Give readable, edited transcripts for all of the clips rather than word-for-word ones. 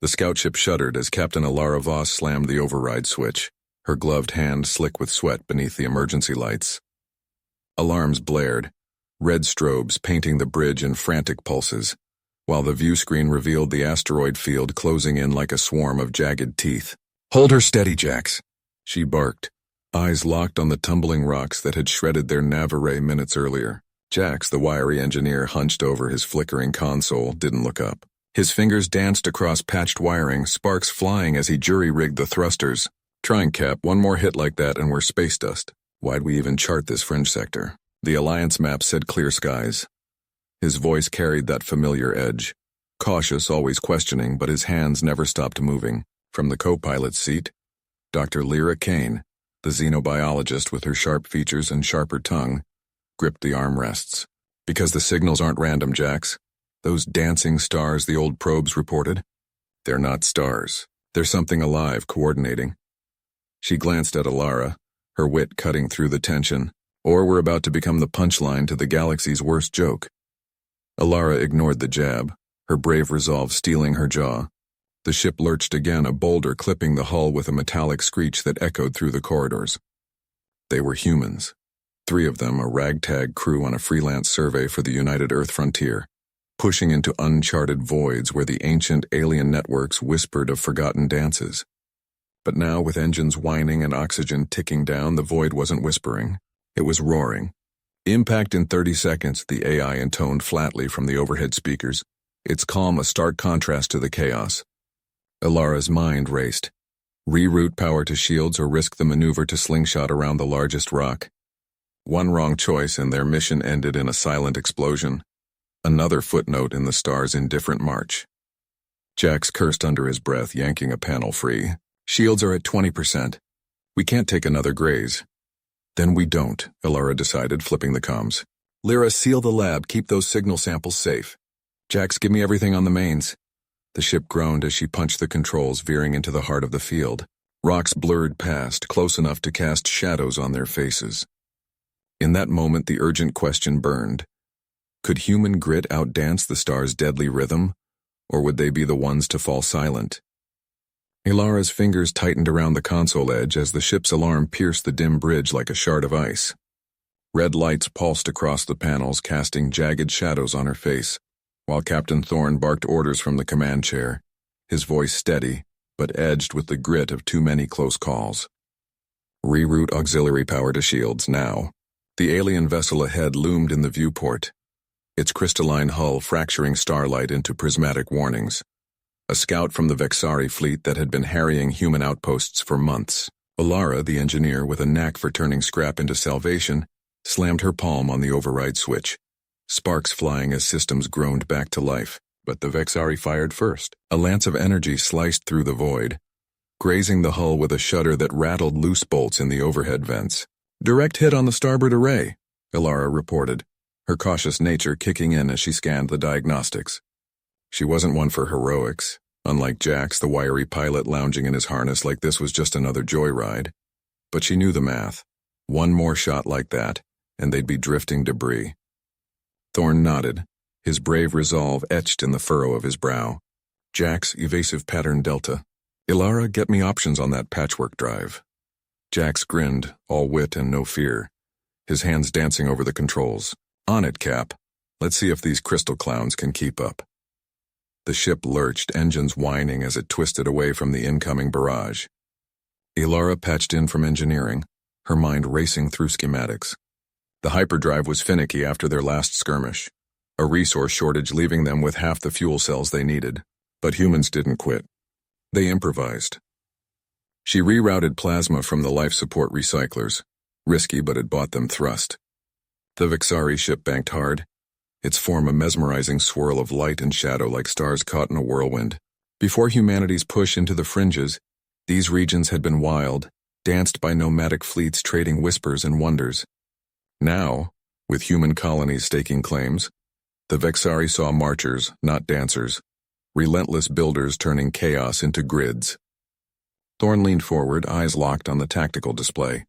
The scout ship shuddered as Captain Alara Voss slammed the override switch, her gloved hand slick with sweat beneath the emergency lights. Alarms blared, red strobes painting the bridge in frantic pulses, while the view screen revealed the asteroid field closing in like a swarm of jagged teeth. "Hold her steady, Jax," she barked, eyes locked on the tumbling rocks that had shredded their nav array minutes earlier. Jax, the wiry engineer hunched over his flickering console, didn't look up. His fingers danced across patched wiring, sparks flying as he jury-rigged the thrusters. "Trying, Cap, one more hit like that and we're space dust. Why'd we even chart this fringe sector?" The Alliance map said clear skies. His voice carried that familiar edge. Cautious, always questioning, but his hands never stopped moving. From the co-pilot's seat, Dr. Lyra Kane, the xenobiologist with her sharp features and sharper tongue, gripped the armrests. "Because the signals aren't random, Jax. Those dancing stars the old probes reported? They're not stars. They're something alive, coordinating." She glanced at Alara, her wit cutting through the tension. Or we're about to become the punchline to the galaxy's worst joke. Alara ignored the jab, her brave resolve steeling her jaw. The ship lurched again, a boulder clipping the hull with a metallic screech that echoed through the corridors. They were humans. 3 of them, a ragtag crew on a freelance survey for the United Earth frontier, pushing into uncharted voids where the ancient alien networks whispered of forgotten dances. But now, with engines whining and oxygen ticking down, the void wasn't whispering. It was roaring. "Impact in 30 seconds, the AI intoned flatly from the overhead speakers, its calm a stark contrast to the chaos. Alara's mind raced. Reroute power to shields or risk the maneuver to slingshot around the largest rock. One wrong choice and their mission ended in a silent explosion. Another footnote in the star's indifferent march. Jax cursed under his breath, yanking a panel free. "Shields are at 20%. We can't take another graze." "Then we don't," Alara decided, flipping the comms. "Lyra, seal the lab, keep those signal samples safe. Jax, give me everything on the mains." The ship groaned as she punched the controls, veering into the heart of the field. Rocks blurred past, close enough to cast shadows on their faces. In that moment, the urgent question burned. Could human grit outdance the star's deadly rhythm, or would they be the ones to fall silent? Alara's fingers tightened around the console edge as the ship's alarm pierced the dim bridge like a shard of ice. Red lights pulsed across the panels, casting jagged shadows on her face, while Captain Thorne barked orders from the command chair, his voice steady, but edged with the grit of too many close calls. "Reroute auxiliary power to shields, now." The alien vessel ahead loomed in the viewport, its crystalline hull fracturing starlight into prismatic warnings. A scout from the Vexari fleet that had been harrying human outposts for months. Alara, the engineer with a knack for turning scrap into salvation, slammed her palm on the override switch, sparks flying as systems groaned back to life. But the Vexari fired first. A lance of energy sliced through the void, grazing the hull with a shudder that rattled loose bolts in the overhead vents. "Direct hit on the starboard array," Alara reported, her cautious nature kicking in as she scanned the diagnostics. She wasn't one for heroics, unlike Jax, the wiry pilot lounging in his harness like this was just another joyride. But she knew the math. One more shot like that, and they'd be drifting debris. Thorne nodded, his brave resolve etched in the furrow of his brow. "Jax, evasive pattern Delta. Alara, get me options on that patchwork drive." Jax grinned, all wit and no fear, his hands dancing over the controls. "On it, Cap. Let's see if these crystal clowns can keep up." The ship lurched, engines whining as it twisted away from the incoming barrage. Alara patched in from engineering, her mind racing through schematics. The hyperdrive was finicky after their last skirmish, a resource shortage leaving them with half the fuel cells they needed. But humans didn't quit. They improvised. She rerouted plasma from the life support recyclers, risky but it bought them thrust. The Vexari ship banked hard, its form a mesmerizing swirl of light and shadow like stars caught in a whirlwind. Before humanity's push into the fringes, these regions had been wild, danced by nomadic fleets trading whispers and wonders. Now, with human colonies staking claims, the Vexari saw marchers, not dancers, relentless builders turning chaos into grids. Thorne leaned forward, eyes locked on the tactical display.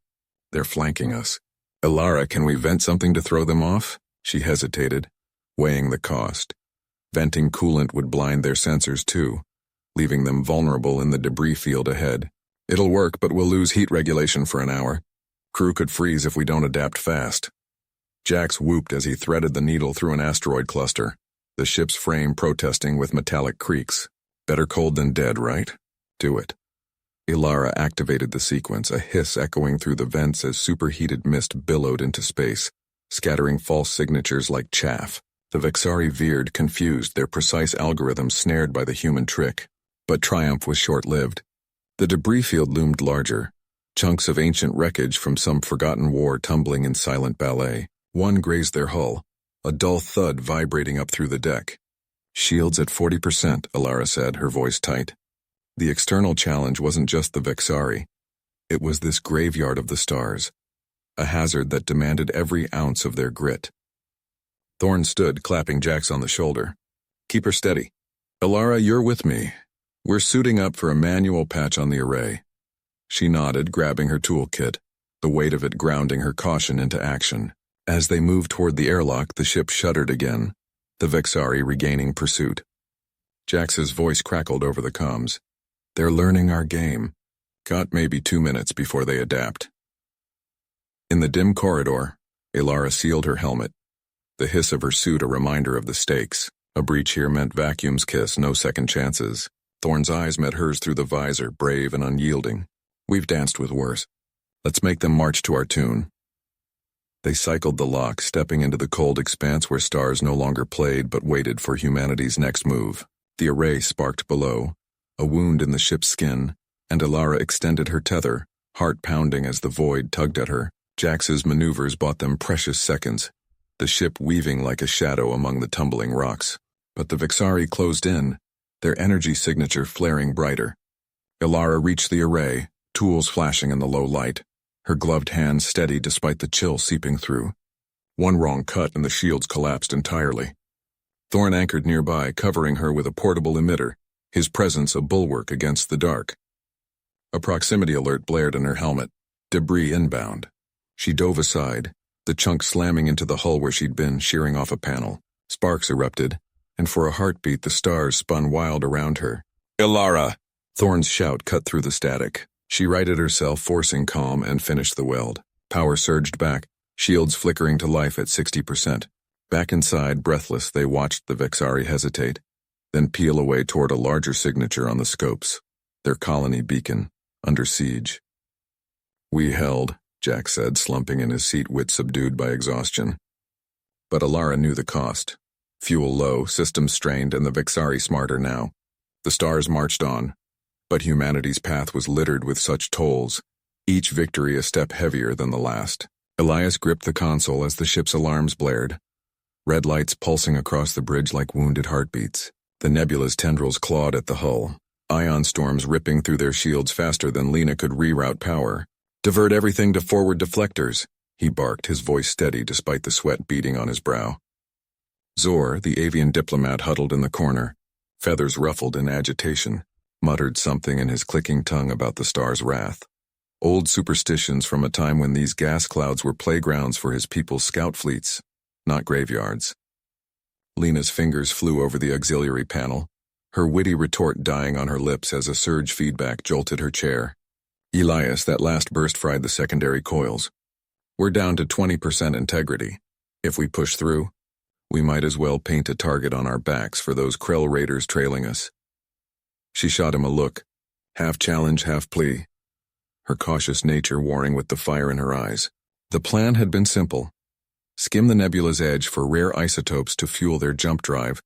"They're flanking us. Alara, can we vent something to throw them off?" She hesitated, weighing the cost. Venting coolant would blind their sensors too. leaving them vulnerable in the debris field ahead. It'll work, but we'll lose heat regulation for an hour. Crew could freeze if we don't adapt fast. Jax whooped as he threaded the needle through an asteroid cluster, the ship's frame protesting with metallic creaks. Better cold than dead, right? Do it. Ilara activated the sequence, a hiss echoing through the vents as superheated mist billowed into space, scattering false signatures like chaff. The Vexari veered, confused, their precise algorithms snared by the human trick. But triumph was short-lived. The debris field loomed larger, chunks of ancient wreckage from some forgotten war tumbling in silent ballet. One grazed their hull, a dull thud vibrating up through the deck. Shields at 40%, Ilara said, her voice tight. The external challenge wasn't just the Vexari. It was this graveyard of the stars, a hazard that demanded every ounce of their grit. Thorn stood, clapping Jax on the shoulder. Keep her steady. Ilara, you're with me. We're suiting up for a manual patch on the array. She nodded, grabbing her toolkit, the weight of it grounding her caution into action. As they moved toward the airlock, the ship shuddered again, the Vexari regaining pursuit. Jax's voice crackled over the comms. They're learning our game. Got maybe 2 minutes before they adapt. In the dim corridor, Ilara sealed her helmet, the hiss of her suit a reminder of the stakes. A breach here meant Vacuum's kiss, no second chances. Thorn's eyes met hers through the visor, brave and unyielding. We've danced with worse. Let's make them march to our tune. They cycled the lock, stepping into the cold expanse where stars no longer played but waited for humanity's next move. The array sparked below, a wound in the ship's skin, and Ilara extended her tether, heart pounding as the void tugged at her. Jax's maneuvers bought them precious seconds, the ship weaving like a shadow among the tumbling rocks. But the Vexari closed in, their energy signature flaring brighter. Ilara reached the array, tools flashing in the low light, her gloved hands steady despite the chill seeping through. One wrong cut and the shields collapsed entirely. Thorn anchored nearby, covering her with a portable emitter, his presence a bulwark against the dark. A proximity alert blared in her helmet. Debris inbound. She dove aside, the chunk slamming into the hull where she'd been, shearing off a panel. Sparks erupted, and for a heartbeat the stars spun wild around her. Ilara! Thorn's shout cut through the static. She righted herself, forcing calm, and finished the weld. Power surged back, shields flickering to life at 60%. Back inside, breathless, they watched the Vexari hesitate, then peel away toward a larger signature on the scopes. Their colony beacon, under siege. We held, Jax said, slumping in his seat, wit subdued by exhaustion. But Ilara knew the cost. Fuel low, systems strained, and the Vexari smarter now. The stars marched on, but humanity's path was littered with such tolls, each victory a step heavier than the last. Elias gripped the console as the ship's alarms blared, red lights pulsing across the bridge like wounded heartbeats. The nebula's tendrils clawed at the hull, ion storms ripping through their shields faster than Lena could reroute power. Divert everything to forward deflectors, he barked, his voice steady despite the sweat beading on his brow. Zor, the avian diplomat, huddled in the corner, feathers ruffled in agitation, muttered something in his clicking tongue about the star's wrath. Old superstitions from a time when these gas clouds were playgrounds for his people's scout fleets, not graveyards. Lena's fingers flew over the auxiliary panel, her witty retort dying on her lips as a surge feedback jolted her chair. Elias, that last burst fried the secondary coils. We're down to 20% integrity. If we push through, we might as well paint a target on our backs for those Krell raiders trailing us. She shot him a look, half challenge, half plea, her cautious nature warring with the fire in her eyes. The plan had been simple. Skim the nebula's edge for rare isotopes to fuel their jump drive,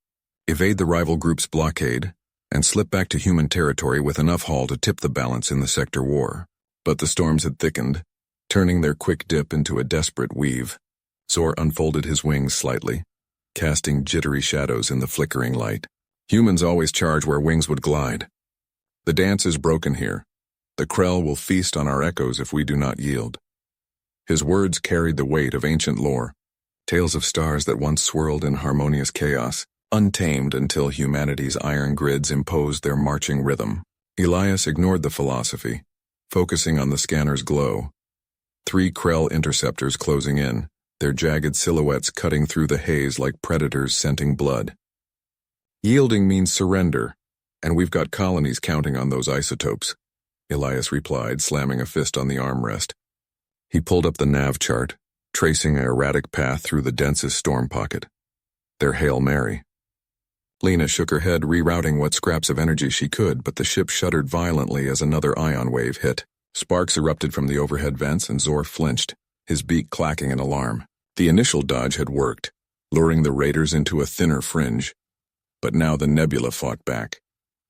evade the rival group's blockade, and slip back to human territory with enough haul to tip the balance in the sector war. But the storms had thickened, turning their quick dip into a desperate weave. Zor unfolded his wings slightly, casting jittery shadows in the flickering light. Humans always charge where wings would glide. The dance is broken here. The Krell will feast on our echoes if we do not yield. His words carried the weight of ancient lore, tales of stars that once swirled in harmonious chaos, untamed until humanity's iron grids imposed their marching rhythm. Elias ignored the philosophy, focusing on the scanner's glow. 3 Krell interceptors closing in, their jagged silhouettes cutting through the haze like predators scenting blood. Yielding means surrender, And we've got colonies counting on those isotopes, Elias replied, slamming a fist on the armrest. He pulled up the nav chart, tracing an erratic path through the densest storm pocket. Their Hail Mary. Lena shook her head, rerouting what scraps of energy she could, but the ship shuddered violently as another ion wave hit. Sparks erupted from the overhead vents, and Zor flinched, his beak clacking in alarm. The initial dodge had worked, luring the raiders into a thinner fringe. But now the nebula fought back,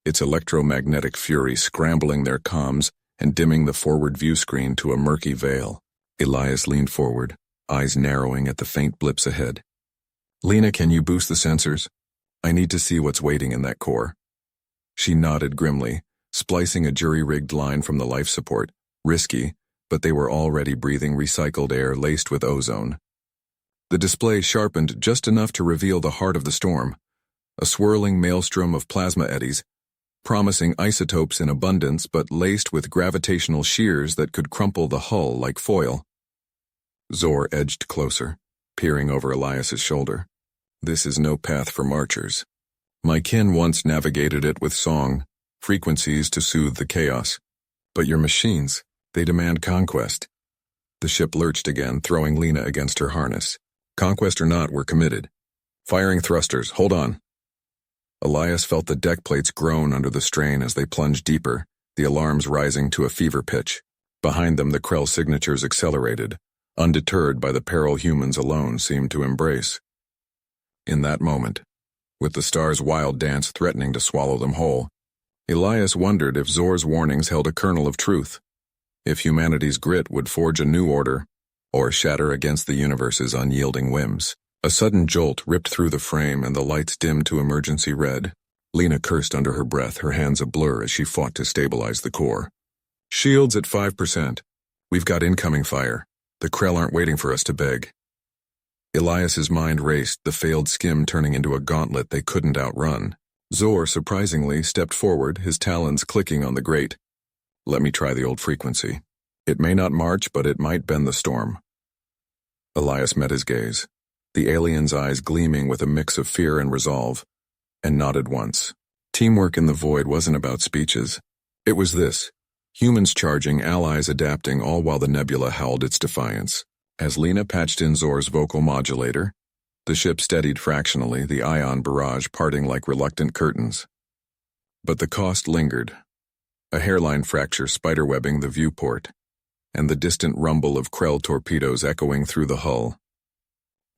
its electromagnetic fury scrambling their comms and dimming the forward view screen to a murky veil. Elias leaned forward, eyes narrowing at the faint blips ahead. Lena, can you boost the sensors? I need to see what's waiting in that core. She nodded grimly, splicing a jury-rigged line from the life support. Risky, but they were already breathing recycled air laced with ozone. The display sharpened just enough to reveal the heart of the storm, a swirling maelstrom of plasma eddies, promising isotopes in abundance but laced with gravitational shears that could crumple the hull like foil. Zor edged closer, peering over Elias's shoulder. This is no path for marchers. My kin once navigated it with song, frequencies to soothe the chaos. But your machines, they demand conquest. The ship lurched again, throwing Lena against her harness. Conquest or not, we're committed. Firing thrusters, hold on. Elias felt the deck plates groan under the strain as they plunged deeper, the alarms rising to a fever pitch. Behind them, the Krell signatures accelerated, undeterred by the peril humans alone seemed to embrace. In that moment, with the stars' wild dance threatening to swallow them whole, Elias wondered if Zor's warnings held a kernel of truth, if humanity's grit would forge a new order, or shatter against the universe's unyielding whims. A sudden jolt ripped through the frame and the lights dimmed to emergency red. Lena cursed under her breath, her hands a blur as she fought to stabilize the core. Shields at 5%. We've got incoming fire. The Krell aren't waiting for us to beg. Elias's mind raced, the failed skim turning into a gauntlet they couldn't outrun. Zor, surprisingly, stepped forward, his talons clicking on the grate. Let me try the old frequency. It may not march, but it might bend the storm. Elias met his gaze, the alien's eyes gleaming with a mix of fear and resolve, and nodded once. Teamwork in the void wasn't about speeches. It was this: humans charging, allies adapting, all while the nebula howled its defiance. As Lena patched in Zor's vocal modulator, the ship steadied fractionally, the ion barrage parting like reluctant curtains. But the cost lingered. A hairline fracture spiderwebbing the viewport, and the distant rumble of Krell torpedoes echoing through the hull.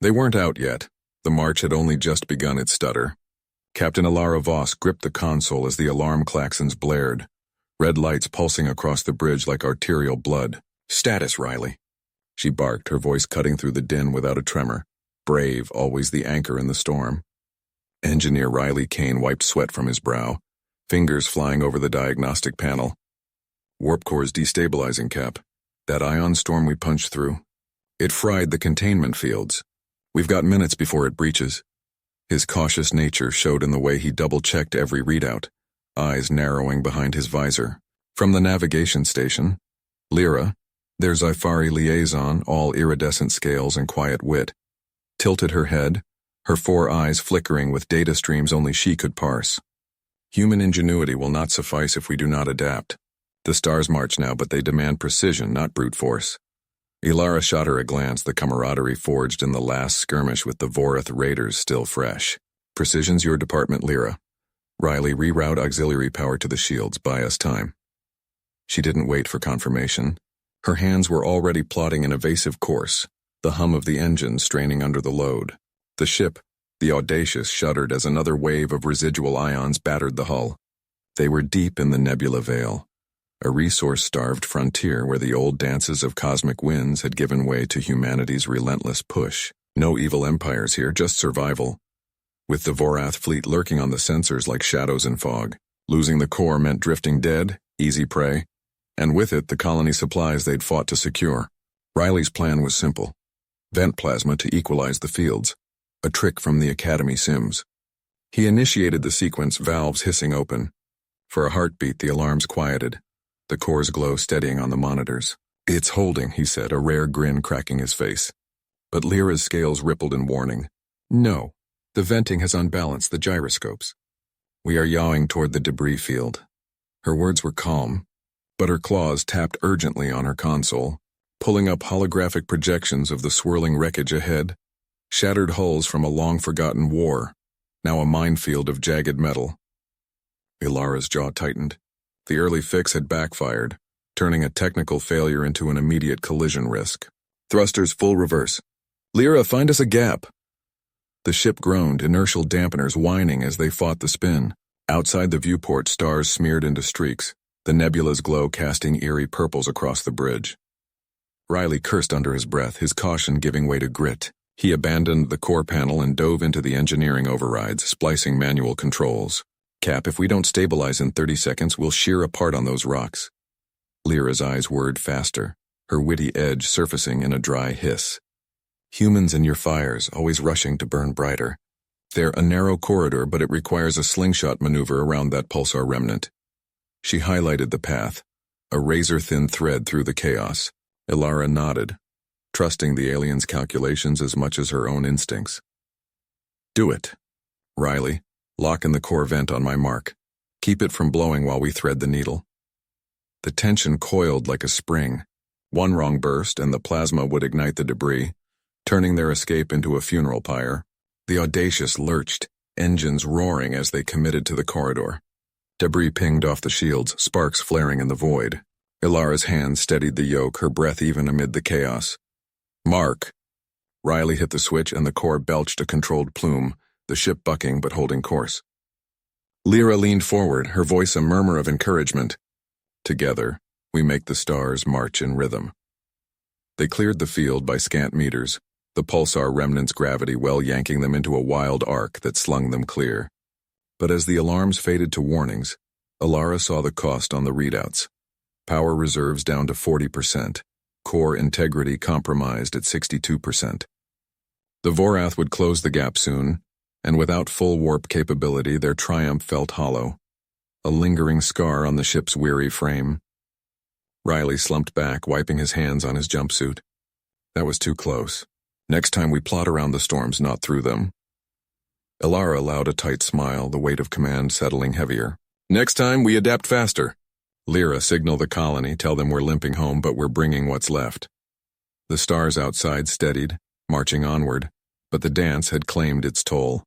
They weren't out yet. The march had only just begun its stutter. Captain Alara Voss gripped the console as the alarm klaxons blared, red lights pulsing across the bridge like arterial blood. Status, Riley. She barked, her voice cutting through the din without a tremor. Brave, always the anchor in the storm. Engineer Riley Kane wiped sweat from his brow, fingers flying over the diagnostic panel. Warp core's destabilizing, Cap. That ion storm we punched through. It fried the containment fields. We've got minutes before it breaches. His cautious nature showed in the way he double-checked every readout, eyes narrowing behind his visor. From the navigation station, Lyra, their Zyphari liaison, all iridescent scales and quiet wit, tilted her head, her four eyes flickering with data streams only she could parse. Human ingenuity will not suffice if we do not adapt. The stars march now, but they demand precision, not brute force. Ilara shot her a glance, the camaraderie forged in the last skirmish with the Vorath raiders still fresh. Precision's your department, Lyra. Riley, reroute auxiliary power to the shields, buy us time. She didn't wait for confirmation. Her hands were already plotting an evasive course, the hum of the engine straining under the load. The ship, the Audacious, shuddered as another wave of residual ions battered the hull. They were deep in the nebula veil, a resource-starved frontier where the old dances of cosmic winds had given way to humanity's relentless push. No evil empires here, just survival. With the Vorath fleet lurking on the sensors like shadows in fog, losing the core meant drifting dead, easy prey, and with it the colony supplies they'd fought to secure. Riley's plan was simple: vent plasma to equalize the fields, a trick from the Academy sims. He initiated the sequence, valves hissing open. For a heartbeat, the alarms quieted, the core's glow steadying on the monitors. It's holding, he said, a rare grin cracking his face. But Lyra's scales rippled in warning. No, the venting has unbalanced the gyroscopes. We are yawing toward the debris field. Her words were calm, but her claws tapped urgently on her console, pulling up holographic projections of the swirling wreckage ahead, shattered hulls from a long-forgotten war, now a minefield of jagged metal. Ilara's jaw tightened. The early fix had backfired, turning a technical failure into an immediate collision risk. Thrusters full reverse. Lyra, find us a gap. The ship groaned, inertial dampeners whining as they fought the spin. Outside the viewport, stars smeared into streaks, the nebula's glow casting eerie purples across the bridge. Riley cursed under his breath, his caution giving way to grit. He abandoned the core panel and dove into the engineering overrides, splicing manual controls. Cap, if we don't stabilize in 30 seconds, we'll shear apart on those rocks. Lyra's eyes whirred faster, her witty edge surfacing in a dry hiss. Humans in your fires, always rushing to burn brighter. They're a narrow corridor, but it requires a slingshot maneuver around that pulsar remnant. She highlighted the path, a razor-thin thread through the chaos. Ilara nodded, trusting the alien's calculations as much as her own instincts. Do it. Riley, lock in the core vent on my mark. Keep it from blowing while we thread the needle. The tension coiled like a spring. One wrong burst and the plasma would ignite the debris, turning their escape into a funeral pyre. The Audacious lurched, engines roaring as they committed to the corridor. Debris pinged off the shields, sparks flaring in the void. Ilara's hand steadied the yoke, her breath even amid the chaos. Mark. Riley hit the switch and the core belched a controlled plume, the ship bucking but holding course. Lyra leaned forward, her voice a murmur of encouragement. Together, we make the stars march in rhythm. They cleared the field by scant meters, the pulsar remnant's gravity well yanking them into a wild arc that slung them clear. But as the alarms faded to warnings, Ilara saw the cost on the readouts. Power reserves down to 40%, core integrity compromised at 62%. The Vorath would close the gap soon, and without full warp capability, their triumph felt hollow, a lingering scar on the ship's weary frame. Riley slumped back, wiping his hands on his jumpsuit. That was too close. Next time we plot around the storms, not through them. Ilara allowed a tight smile, the weight of command settling heavier. Next time, we adapt faster. Lyra, signal the colony, tell them we're limping home, but we're bringing what's left. The stars outside steadied, marching onward, but the dance had claimed its toll.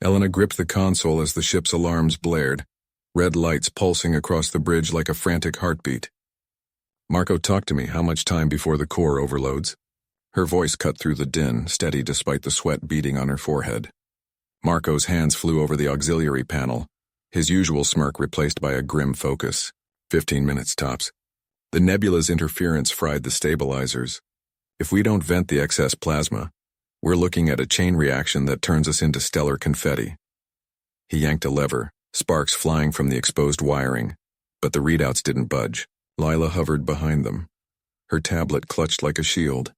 Elena gripped the console as the ship's alarms blared, red lights pulsing across the bridge like a frantic heartbeat. Marco, talk to me, how much time before the core overloads? Her voice cut through the din, steady despite the sweat beading on her forehead. Marco's hands flew over the auxiliary panel, his usual smirk replaced by a grim focus. 15 minutes tops. The nebula's interference fried the stabilizers. If we don't vent the excess plasma, we're looking at a chain reaction that turns us into stellar confetti. He yanked a lever, sparks flying from the exposed wiring, but the readouts didn't budge. Lila hovered behind them, her tablet clutched like a shield,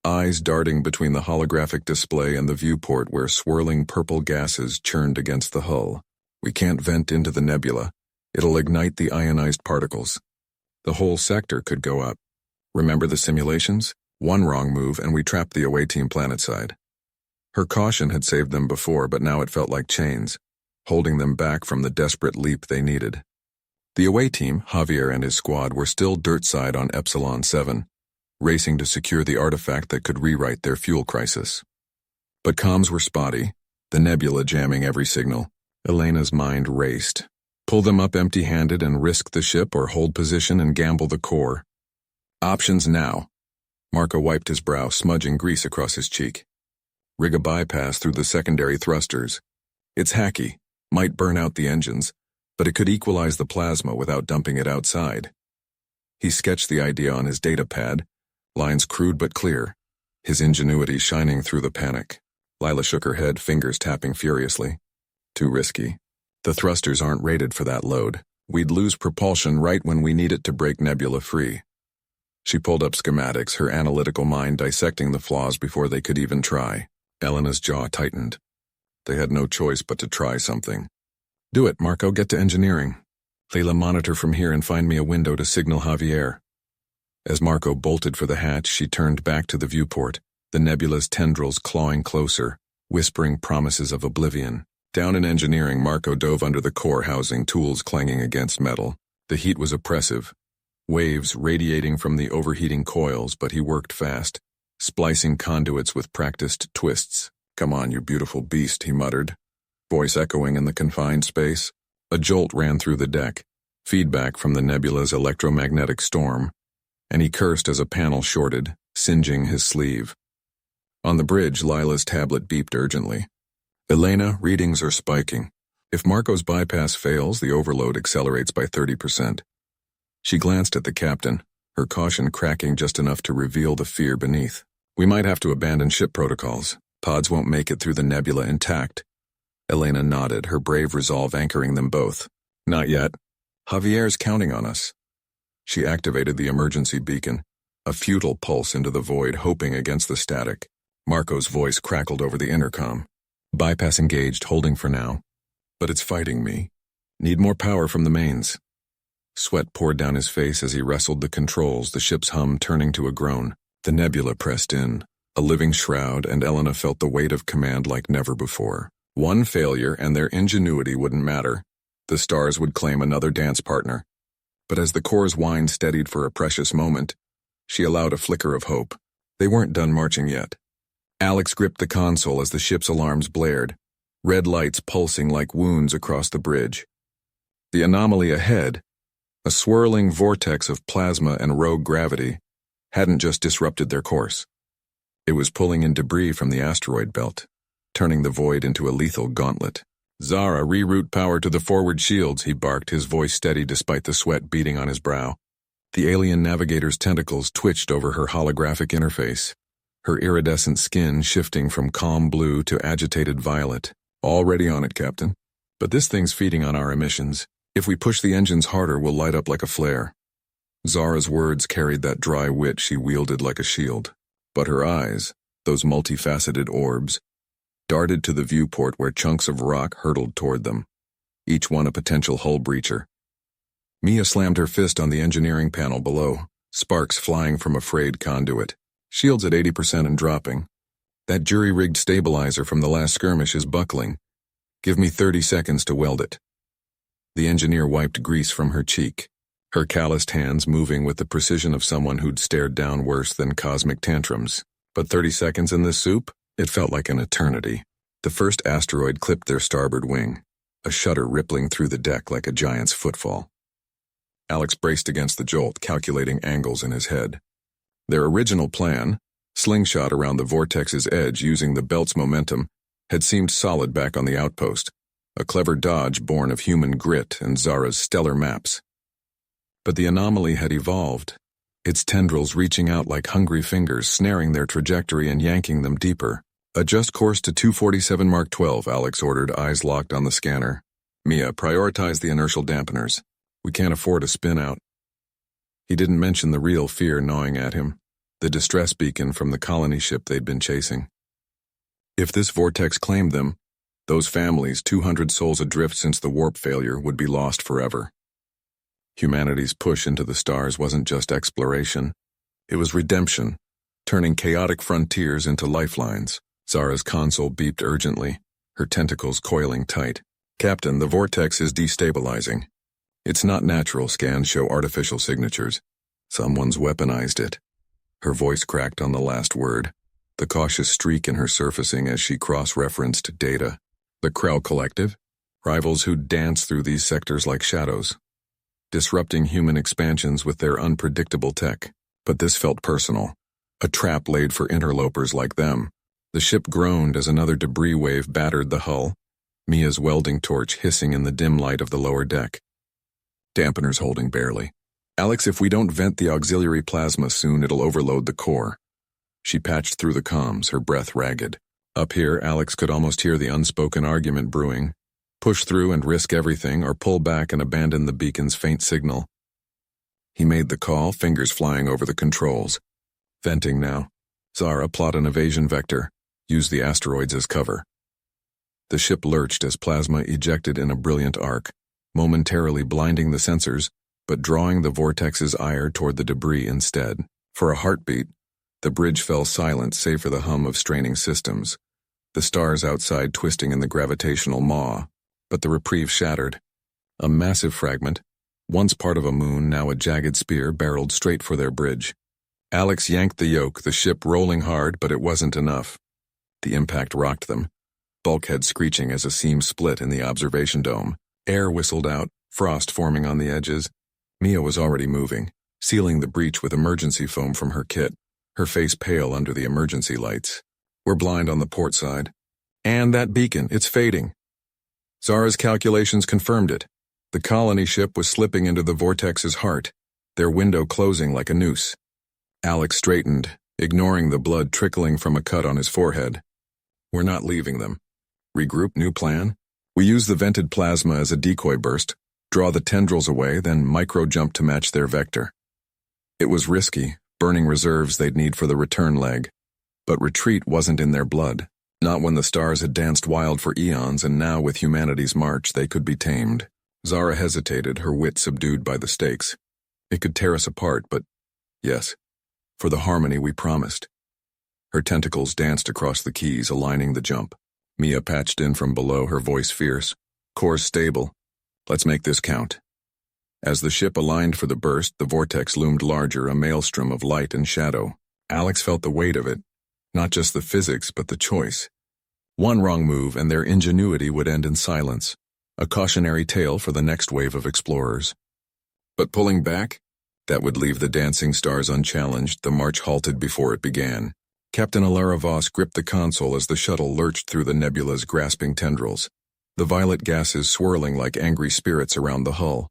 eyes darting between the holographic display and the viewport where swirling purple gases churned against the hull. We can't vent into the nebula. It'll ignite the ionized particles. The whole sector could go up. Remember the simulations? One wrong move and we trapped the away team planetside. Her caution had saved them before, but now it felt like chains, holding them back from the desperate leap they needed. The away team, Javier and his squad, were still dirtside on Epsilon 7, racing to secure the artifact that could rewrite their fuel crisis. But comms were spotty, the nebula jamming every signal. Elena's mind raced. Pull them up empty-handed and risk the ship, or hold position and gamble the core. Options now. Marco wiped his brow, smudging grease across his cheek. Rig a bypass through the secondary thrusters. It's hacky, might burn out the engines, but it could equalize the plasma without dumping it outside. He sketched the idea on his data pad, lines crude but clear, his ingenuity shining through the panic. Lila shook her head, fingers tapping furiously. Too risky. The thrusters aren't rated for that load. We'd lose propulsion right when we need it to break nebula free. She pulled up schematics, her analytical mind dissecting the flaws before they could even try. Elena's jaw tightened. They had no choice but to try something. Do it, Marco, get to engineering. Leila, monitor from here and find me a window to signal Javier. As Marco bolted for the hatch, she turned back to the viewport, the nebula's tendrils clawing closer, whispering promises of oblivion. Down in engineering, Marco dove under the core housing, tools clanging against metal. The heat was oppressive, waves radiating from the overheating coils, but he worked fast, splicing conduits with practiced twists. "Come on, you beautiful beast," he muttered, voice echoing in the confined space. A jolt ran through the deck, feedback from the nebula's electromagnetic storm, and he cursed as a panel shorted, singeing his sleeve. On the bridge, Lila's tablet beeped urgently. "Elena, readings are spiking. If Marco's bypass fails, the overload accelerates by 30%. She glanced at the captain, her caution cracking just enough to reveal the fear beneath. "We might have to abandon ship protocols. Pods won't make it through the nebula intact." Elena nodded, her brave resolve anchoring them both. "Not yet. Javier's counting on us." She activated the emergency beacon, a futile pulse into the void, hoping against the static. Marco's voice crackled over the intercom. "Bypass engaged, holding for now. But it's fighting me. Need more power from the mains." Sweat poured down his face as he wrestled the controls, the ship's hum turning to a groan. The nebula pressed in, a living shroud, and Elena felt the weight of command like never before. One failure and their ingenuity wouldn't matter. The stars would claim another dance partner. But as the core's whine steadied for a precious moment, she allowed a flicker of hope. They weren't done marching yet. Alex gripped the console as the ship's alarms blared, red lights pulsing like wounds across the bridge. The anomaly ahead, a swirling vortex of plasma and rogue gravity, hadn't just disrupted their course. It was pulling in debris from the asteroid belt, turning the void into a lethal gauntlet. "Zara, reroute power to the forward shields," he barked, his voice steady despite the sweat beading on his brow. The alien navigator's tentacles twitched over her holographic interface, her iridescent skin shifting from calm blue to agitated violet. "Already on it, Captain. But this thing's feeding on our emissions. If we push the engines harder, we'll light up like a flare." Zara's words carried that dry wit she wielded like a shield. But her eyes, those multifaceted orbs, darted to the viewport where chunks of rock hurtled toward them, each one a potential hull breacher. Mia slammed her fist on the engineering panel below, sparks flying from a frayed conduit. "Shields at 80% and dropping. That jury-rigged stabilizer from the last skirmish is buckling. Give me 30 seconds to weld it." The engineer wiped grease from her cheek, her calloused hands moving with the precision of someone who'd stared down worse than cosmic tantrums. But 30 seconds in this soup? It felt like an eternity. The first asteroid clipped their starboard wing, a shudder rippling through the deck like a giant's footfall. Alex braced against the jolt, calculating angles in his head. Their original plan, slingshot around the vortex's edge using the belt's momentum, had seemed solid back on the outpost, a clever dodge born of human grit and Zara's stellar maps. But the anomaly had evolved, its tendrils reaching out like hungry fingers, snaring their trajectory and yanking them deeper. "Adjust course to 247 Mark 12, Alex ordered, eyes locked on the scanner. "Mia, prioritize the inertial dampeners. We can't afford a spin out." He didn't mention the real fear gnawing at him, the distress beacon from the colony ship they'd been chasing. If this vortex claimed them, those families, 200 souls adrift since the warp failure, would be lost forever. Humanity's push into the stars wasn't just exploration. It was redemption, turning chaotic frontiers into lifelines. Zara's console beeped urgently, her tentacles coiling tight. "Captain, the vortex is destabilizing. It's not natural, scans show artificial signatures. Someone's weaponized it." Her voice cracked on the last word, the cautious streak in her surfacing as she cross-referenced data. The Krell Collective, rivals who'd dance through these sectors like shadows, disrupting human expansions with their unpredictable tech. But this felt personal, a trap laid for interlopers like them. The ship groaned as another debris wave battered the hull, Mia's welding torch hissing in the dim light of the lower deck. Dampeners holding barely. "Alex, if we don't vent the auxiliary plasma soon, it'll overload the core." She patched through the comms, her breath ragged. Up here, Alex could almost hear the unspoken argument brewing. Push through and risk everything, or pull back and abandon the beacon's faint signal. He made the call, fingers flying over the controls. Venting now. "Zara, plot an evasion vector. Use the asteroids as cover." The ship lurched as plasma ejected in a brilliant arc, momentarily blinding the sensors, but drawing the vortex's ire toward the debris instead. For a heartbeat, the bridge fell silent save for the hum of straining systems, the stars outside twisting in the gravitational maw, but the reprieve shattered. A massive fragment, once part of a moon, now a jagged spear, barreled straight for their bridge. Alex yanked the yoke, the ship rolling hard, but it wasn't enough. The impact rocked them, bulkhead screeching as a seam split in the observation dome. Air whistled out, frost forming on the edges. Mia was already moving, sealing the breach with emergency foam from her kit, her face pale under the emergency lights. We're blind on the port side. And that beacon, it's fading. Zara's calculations confirmed it. The colony ship was slipping into the vortex's heart, their window closing like a noose. Alex straightened, ignoring the blood trickling from a cut on his forehead. We're not leaving them. Regroup, new plan? We use the vented plasma as a decoy burst, draw the tendrils away, then micro-jump to match their vector. It was risky, burning reserves they'd need for the return leg. But retreat wasn't in their blood, not when the stars had danced wild for eons, and now with humanity's march they could be tamed. Zara hesitated, her wit subdued by the stakes. It could tear us apart, but yes, for the harmony we promised. Her tentacles danced across the keys, aligning the jump. Mia patched in from below, her voice fierce. Course stable. Let's make this count. As the ship aligned for the burst, the vortex loomed larger, a maelstrom of light and shadow. Alex felt the weight of it. Not just the physics, but the choice. One wrong move and their ingenuity would end in silence, a cautionary tale for the next wave of explorers. But pulling back? That would leave the dancing stars unchallenged. The march halted before it began. Captain Alara Voss gripped the console as the shuttle lurched through the nebula's grasping tendrils, the violet gases swirling like angry spirits around the hull.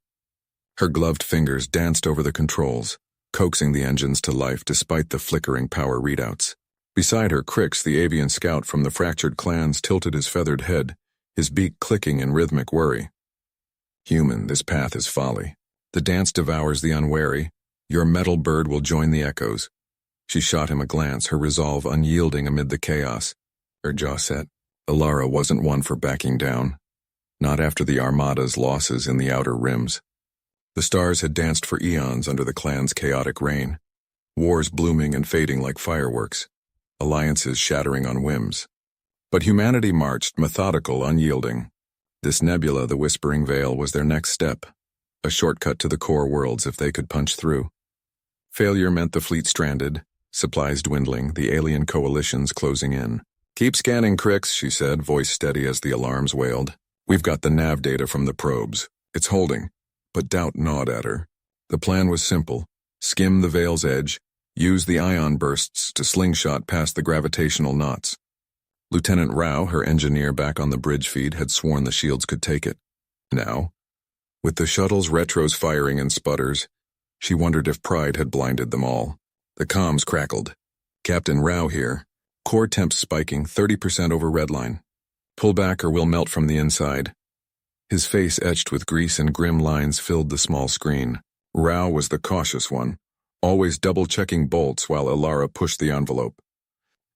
Her gloved fingers danced over the controls, coaxing the engines to life despite the flickering power readouts. Beside her, Crix, the avian scout from the fractured clans, tilted his feathered head, his beak clicking in rhythmic worry. Human, this path is folly. The dance devours the unwary. Your metal bird will join the echoes. She shot him a glance, her resolve unyielding amid the chaos. Her jaw set. Alara wasn't one for backing down. Not after the Armada's losses in the outer rims. The stars had danced for eons under the clan's chaotic reign. Wars blooming and fading like fireworks. Alliances shattering on whims. But humanity marched, methodical, unyielding. This nebula, the Whispering Veil, was their next step, a shortcut to the core worlds if they could punch through. Failure meant the fleet stranded, supplies dwindling, the alien coalitions closing in. Keep scanning, Crix, she said, voice steady as the alarms wailed. We've got the nav data from the probes. It's holding. But doubt gnawed at her. The plan was simple. Skim the veil's edge, use the ion bursts to slingshot past the gravitational knots. Lieutenant Rao, her engineer back on the bridge feed, had sworn the shields could take it. Now, with the shuttle's retros firing and sputters, she wondered if pride had blinded them all. The comms crackled. Captain Rao here. Core temps spiking 30% over redline. Pull back or we'll melt from the inside. His face etched with grease and grim lines filled the small screen. Rao was the cautious one, always double-checking bolts while Alara pushed the envelope.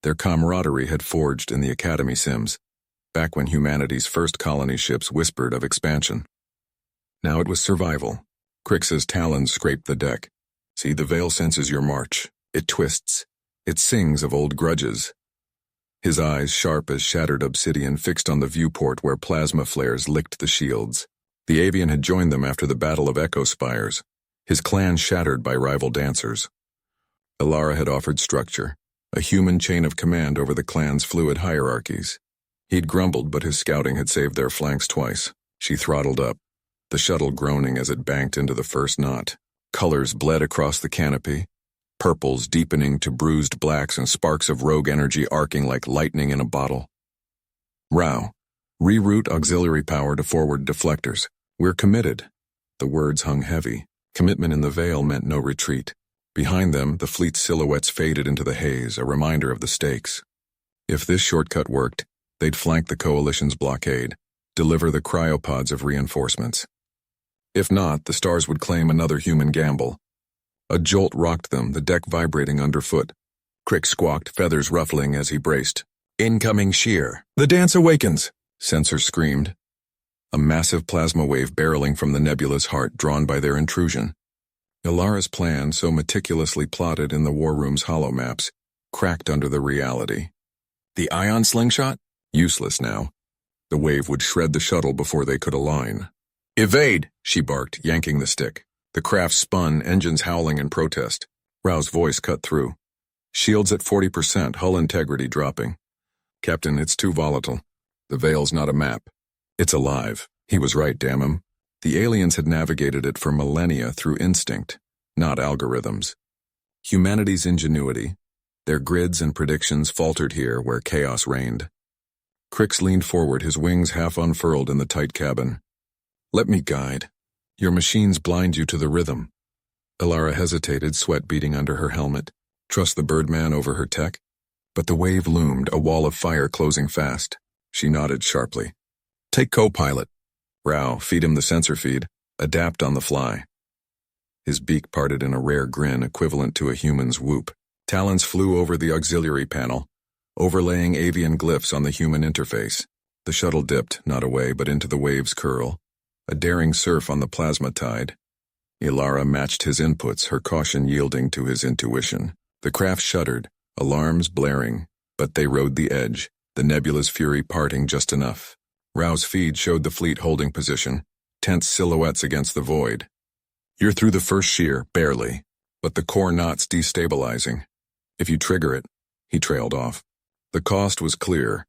Their camaraderie had forged in the Academy sims, back when humanity's first colony ships whispered of expansion. Now it was survival. Crix's talons scraped the deck. See, the veil senses your march. It twists. It sings of old grudges. His eyes, sharp as shattered obsidian, fixed on the viewport where plasma flares licked the shields. The avian had joined them after the Battle of Echo Spires, his clan shattered by rival dancers. Alara had offered structure, a human chain of command over the clan's fluid hierarchies. He'd grumbled, but his scouting had saved their flanks twice. She throttled up, the shuttle groaning as it banked into the first knot. Colors bled across the canopy, purples deepening to bruised blacks and sparks of rogue energy arcing like lightning in a bottle. Rao, reroute auxiliary power to forward deflectors. We're committed. The words hung heavy. Commitment in the veil meant no retreat. Behind them, the fleet's silhouettes faded into the haze, a reminder of the stakes. If this shortcut worked, they'd flank the coalition's blockade, deliver the cryopods of reinforcements. If not, the stars would claim another human gamble. A jolt rocked them, the deck vibrating underfoot. Crix squawked, feathers ruffling as he braced. Incoming shear. The dance awakens, sensors screamed. A massive plasma wave barreling from the nebula's heart, drawn by their intrusion. Alara's plan, so meticulously plotted in the war room's holomaps, cracked under the reality. The ion slingshot? Useless now. The wave would shred the shuttle before they could align. "Evade!" she barked, yanking the stick. The craft spun, engines howling in protest. Rao's voice cut through. "Shields at 40%, hull integrity dropping. Captain, it's too volatile. The Veil's not a map. It's alive." He was right, damn him. The aliens had navigated it for millennia through instinct, not algorithms. Humanity's ingenuity, their grids and predictions faltered here where chaos reigned. Crix leaned forward, his wings half unfurled in the tight cabin. "Let me guide. Your machines blind you to the rhythm." Alara hesitated, sweat beading under her helmet. Trust the Birdman over her tech? But the wave loomed, a wall of fire closing fast. She nodded sharply. "Take co-pilot. Rao, feed him the sensor feed. Adapt on the fly." His beak parted in a rare grin equivalent to a human's whoop. Talons flew over the auxiliary panel, overlaying avian glyphs on the human interface. The shuttle dipped, not away, but into the wave's curl, a daring surf on the plasma tide. Ilara matched his inputs, her caution yielding to his intuition. The craft shuddered, alarms blaring, but they rode the edge, the nebula's fury parting just enough. Rao's feed showed the fleet holding position, tense silhouettes against the void. "You're through the first shear, barely, but the core knot's destabilizing. If you trigger it," he trailed off. The cost was clear.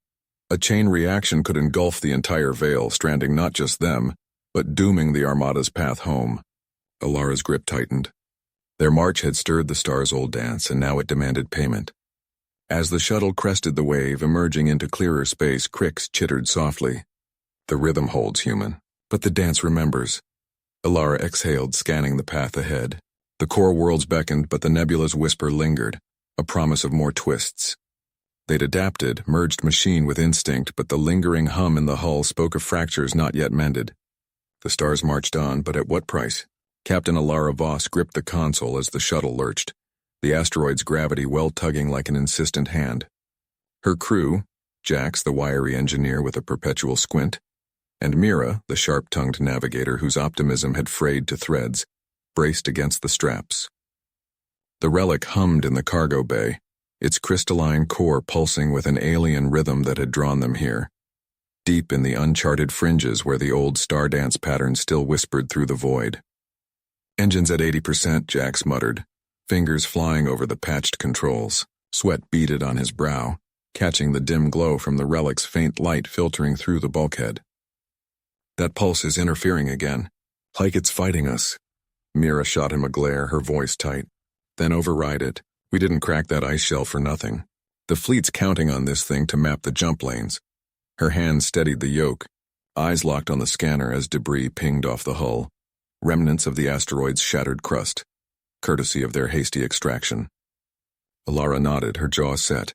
A chain reaction could engulf the entire Veil, stranding not just them, but dooming the Armada's path home. Alara's grip tightened. Their march had stirred the star's old dance, and now it demanded payment. As the shuttle crested the wave, emerging into clearer space, Crix chittered softly. "The rhythm holds, human, but the dance remembers." Alara exhaled, scanning the path ahead. The core worlds beckoned, but the nebula's whisper lingered, a promise of more twists. They'd adapted, merged machine with instinct, but the lingering hum in the hull spoke of fractures not yet mended. The stars marched on, but at what price? Captain Alara Voss gripped the console as the shuttle lurched, the asteroid's gravity well tugging like an insistent hand. Her crew, Jax, the wiry engineer with a perpetual squint, and Mira, the sharp-tongued navigator whose optimism had frayed to threads, braced against the straps. The relic hummed in the cargo bay, its crystalline core pulsing with an alien rhythm that had drawn them here, deep in the uncharted fringes where the old star dance pattern still whispered through the void. "Engines at 80%, Jax muttered, fingers flying over the patched controls. Sweat beaded on his brow, catching the dim glow from the relic's faint light filtering through the bulkhead. "That pulse is interfering again, like it's fighting us." Mira shot him a glare, her voice tight. "Then override it. We didn't crack that ice shell for nothing. The fleet's counting on this thing to map the jump lanes." Her hand steadied the yoke, eyes locked on the scanner as debris pinged off the hull, remnants of the asteroid's shattered crust, courtesy of their hasty extraction. Alara nodded, her jaw set.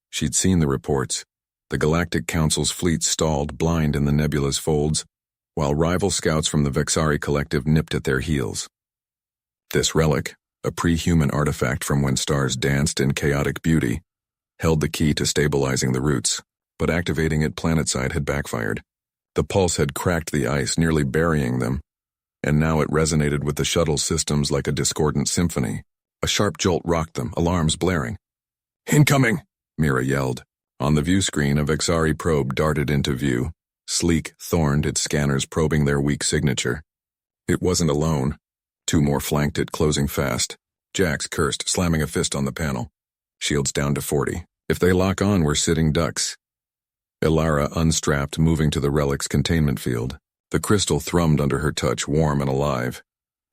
She'd seen the reports. The Galactic Council's fleet stalled, blind in the nebula's folds, while rival scouts from the Vexari Collective nipped at their heels. This relic, a pre-human artifact from when stars danced in chaotic beauty, held the key to stabilizing the routes, but activating it planetside had backfired. The pulse had cracked the ice, nearly burying them, and now it resonated with the shuttle systems like a discordant symphony. A sharp jolt rocked them, alarms blaring. "Incoming!" Mira yelled. On the view screen, a Vexari probe darted into view, sleek, thorned, its scanners probing their weak signature. It wasn't alone. Two more flanked it, closing fast. Jax cursed, slamming a fist on the panel. Shields down to 40. If they lock on, we're sitting ducks. Ilara unstrapped, moving to the relic's containment field. The crystal thrummed under her touch, warm and alive,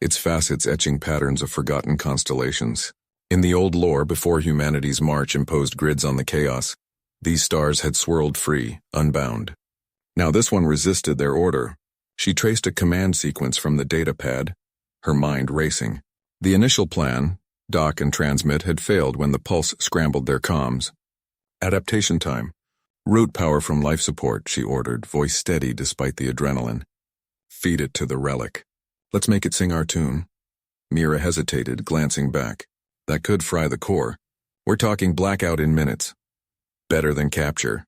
its facets etching patterns of forgotten constellations. In the old lore, before humanity's march imposed grids on the chaos, these stars had swirled free, unbound. Now this one resisted their order. She traced a command sequence from the data pad, her mind racing. The initial plan, dock and transmit, had failed when the pulse scrambled their comms. "Adaptation time. Root power from life support," she ordered, voice steady despite the adrenaline. "Feed it to the relic. Let's make it sing our tune." Mira hesitated, glancing back. "That could fry the core. We're talking blackout in minutes." "Better than capture."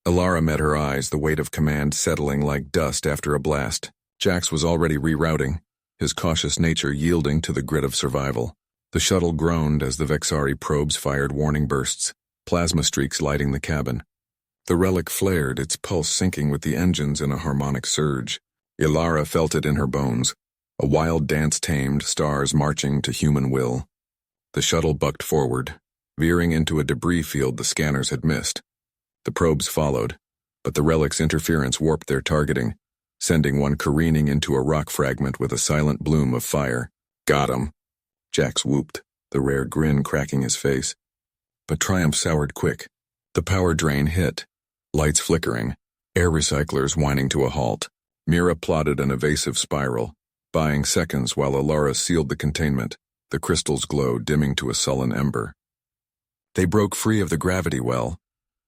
Alara met her eyes, the weight of command settling like dust after a blast. Jax was already rerouting, his cautious nature yielding to the grit of survival. The shuttle groaned as the Vexari probes fired warning bursts, plasma streaks lighting the cabin. The relic flared, its pulse syncing with the engines in a harmonic surge. Ilara felt it in her bones, a wild dance tamed, stars marching to human will. The shuttle bucked forward, veering into a debris field the scanners had missed. The probes followed, but the relic's interference warped their targeting, sending one careening into a rock fragment with a silent bloom of fire. "Got him," Jax whooped, the rare grin cracking his face. But triumph soured quick. The power drain hit, lights flickering, air recyclers whining to a halt. Mira plotted an evasive spiral, buying seconds while Ilara sealed the containment, the crystal's glow dimming to a sullen ember. They broke free of the gravity well,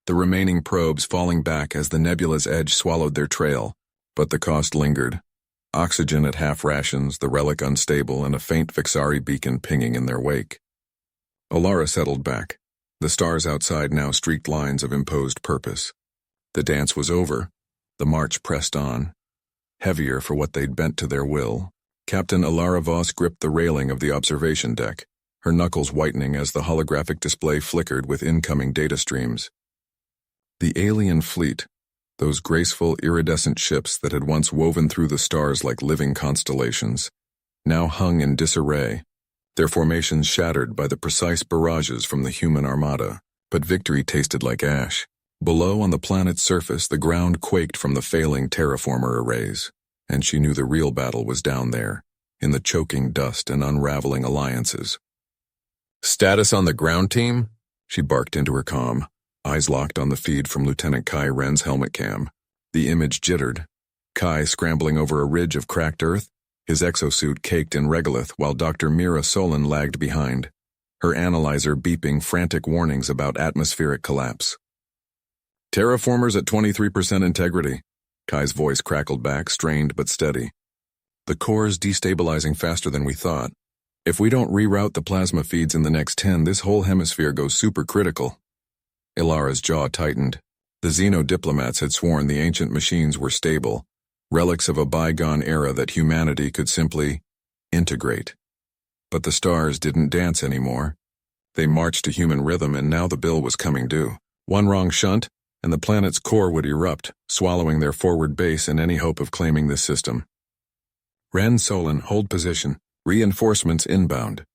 the remaining probes falling back as the nebula's edge swallowed their trail, but the cost lingered. Oxygen at half rations, the relic unstable, and a faint Vixari beacon pinging in their wake. Ilara settled back, the stars outside now streaked lines of imposed purpose. The dance was over, the march pressed on. Heavier for what they'd bent to their will, Captain Ilara Voss gripped the railing of the observation deck, her knuckles whitening as the holographic display flickered with incoming data streams. The alien fleet, those graceful, iridescent ships that had once woven through the stars like living constellations, now hung in disarray, their formations shattered by the precise barrages from the human armada, but victory tasted like ash. Below on the planet's surface, the ground quaked from the failing terraformer arrays, and she knew the real battle was down there, in the choking dust and unraveling alliances. "Status on the ground team?" she barked into her comm, eyes locked on the feed from Lieutenant Kai Wren's helmet cam. The image jittered. Kai scrambling over a ridge of cracked earth, his exosuit caked in regolith while Dr. Mira Solon lagged behind, her analyzer beeping frantic warnings about atmospheric collapse. "Terraformers at 23% integrity," Kai's voice crackled back, strained but steady. "The core's destabilizing faster than we thought. If we don't reroute the plasma feeds in the next 10, this whole hemisphere goes supercritical." Ilara's jaw tightened. The Xeno-diplomats had sworn the ancient machines were stable, relics of a bygone era that humanity could simply integrate. But the stars didn't dance anymore. They marched to human rhythm, and now the bill was coming due. One wrong shunt, and the planet's core would erupt, swallowing their forward base and any hope of claiming this system. "Wren Solon, hold position. Reinforcements inbound."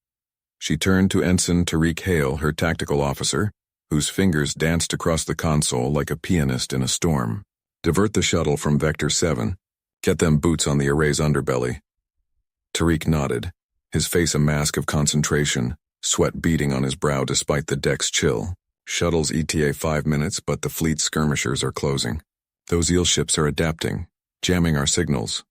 She turned to Ensign Tariq Hale, her tactical officer, whose fingers danced across the console like a pianist in a storm. "Divert the shuttle from Vector 7. Get them boots on the array's underbelly." Tariq nodded, his face a mask of concentration, sweat beading on his brow despite the deck's chill. "Shuttle's ETA 5 minutes, but the fleet's skirmishers are closing. Those eel ships are adapting, jamming our signals."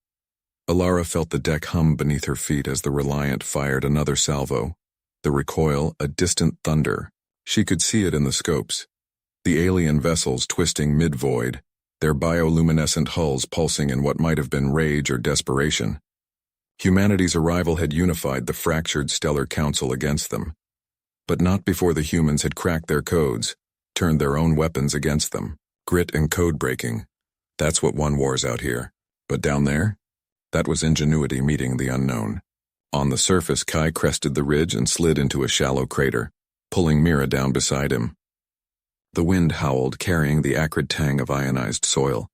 Ilara felt the deck hum beneath her feet as the Reliant fired another salvo. The recoil, a distant thunder. She could see it in the scopes. The alien vessels twisting mid-void, their bioluminescent hulls pulsing in what might have been rage or desperation. Humanity's arrival had unified the fractured stellar council against them. But not before the humans had cracked their codes, turned their own weapons against them. Grit and code breaking. That's what won wars out here. But down there? That was ingenuity meeting the unknown. On the surface, Kai crested the ridge and slid into a shallow crater, pulling Mira down beside him. The wind howled, carrying the acrid tang of ionized soil,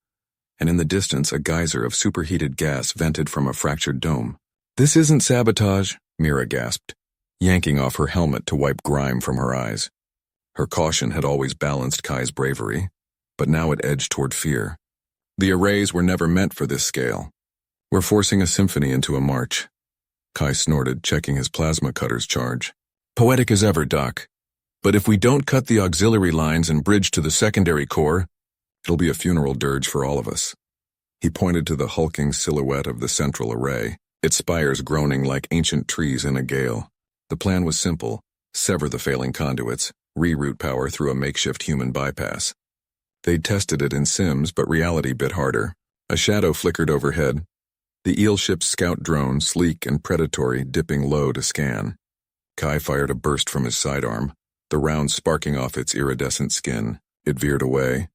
and in the distance a geyser of superheated gas vented from a fractured dome. "This isn't sabotage," Mira gasped, yanking off her helmet to wipe grime from her eyes. Her caution had always balanced Kai's bravery, but now it edged toward fear. The arrays were never meant for this scale. "We're forcing a symphony into a march." Kai snorted, checking his plasma cutter's charge. "Poetic as ever, Doc. But if we don't cut the auxiliary lines and bridge to the secondary core, it'll be a funeral dirge for all of us." He pointed to the hulking silhouette of the central array, its spires groaning like ancient trees in a gale. The plan was simple: sever the failing conduits, reroute power through a makeshift human bypass. They'd tested it in Sims, but reality bit harder. A shadow flickered overhead, the eel ship's scout drone, sleek and predatory, dipping low to scan. Kai fired a burst from his sidearm, the round sparking off its iridescent skin. It veered away,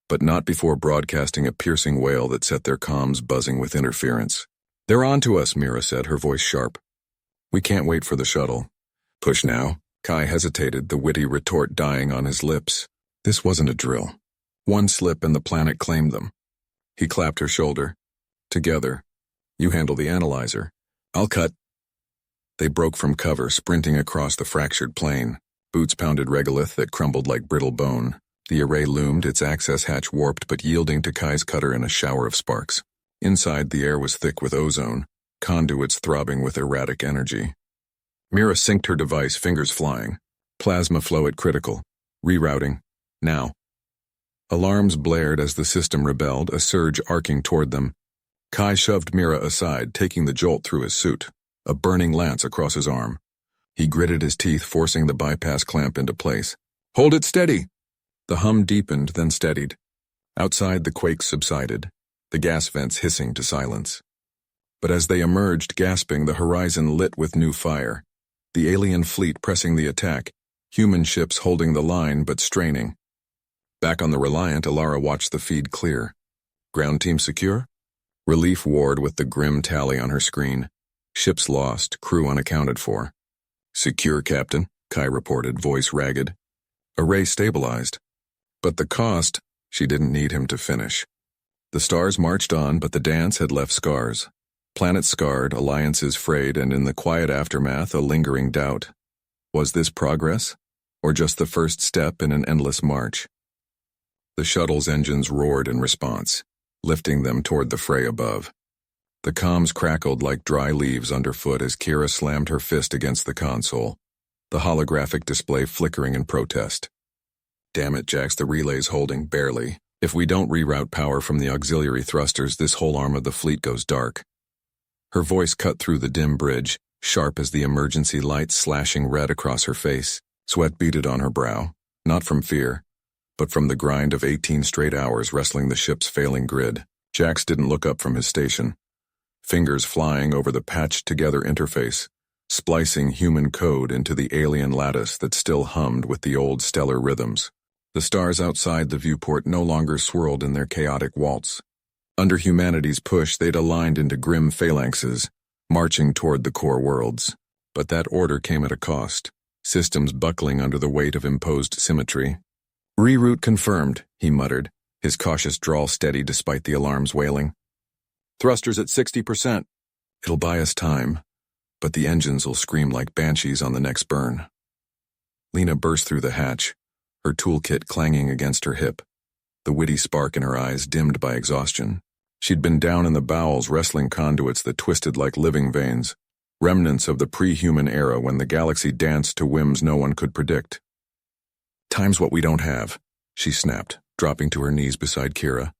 but not before broadcasting a piercing wail that set their comms buzzing with interference. "They're on to us," Mira said, her voice sharp. "We can't wait for the shuttle." "Push now?" Kai hesitated, the witty retort dying on his lips. This wasn't a drill. One slip and the planet claimed them. He clapped her shoulder. Together. You handle the analyzer. I'll cut. They broke from cover, sprinting across the fractured plain. Boots pounded regolith that crumbled like brittle bone. The array loomed, its access hatch warped but yielding to Kai's cutter in a shower of sparks. Inside, the air was thick with ozone, conduits throbbing with erratic energy. Mira synced her device, fingers flying. Plasma flow at critical. Rerouting. Now. Alarms blared as the system rebelled, a surge arcing toward them. Kai shoved Mira aside, taking the jolt through his suit, a burning lance across his arm. He gritted his teeth, forcing the bypass clamp into place. Hold it steady! The hum deepened, then steadied. Outside, the quake subsided, the gas vents hissing to silence. But as they emerged, gasping, the horizon lit with new fire. The alien fleet pressing the attack, human ships holding the line but straining. Back on the Reliant, Alara watched the feed clear. Ground team secure? Relief ward with the grim tally on her screen. Ships lost, crew unaccounted for. Secure, Captain, Kai reported, voice ragged. Array stabilized. But the cost, she didn't need him to finish. The stars marched on, but the dance had left scars. Planets scarred, alliances frayed, and in the quiet aftermath, a lingering doubt. Was this progress? Or just the first step in an endless march? The shuttle's engines roared in response, lifting them toward the fray above. The comms crackled like dry leaves underfoot as Kira slammed her fist against the console, the holographic display flickering in protest. Damn it, Jax, the relay's holding, barely. If we don't reroute power from the auxiliary thrusters, this whole arm of the fleet goes dark. Her voice cut through the dim bridge, sharp as the emergency lights slashing red across her face. Sweat beaded on her brow, not from fear, but from the grind of 18 straight hours wrestling the ship's failing grid. Jax didn't look up from his station. Fingers flying over the patched-together interface, splicing human code into the alien lattice that still hummed with the old stellar rhythms. The stars outside the viewport no longer swirled in their chaotic waltz. Under humanity's push, they'd aligned into grim phalanxes, marching toward the core worlds. But that order came at a cost, systems buckling under the weight of imposed symmetry. Reroute confirmed, he muttered, his cautious drawl steady despite the alarm's wailing. Thrusters at 60%. It'll buy us time, but the engines will scream like banshees on the next burn. Lena burst through the hatch, her toolkit clanging against her hip, the witty spark in her eyes dimmed by exhaustion. She'd been down in the bowels wrestling conduits that twisted like living veins, remnants of the pre-human era when the galaxy danced to whims no one could predict. Time's what we don't have, she snapped, dropping to her knees beside Kira.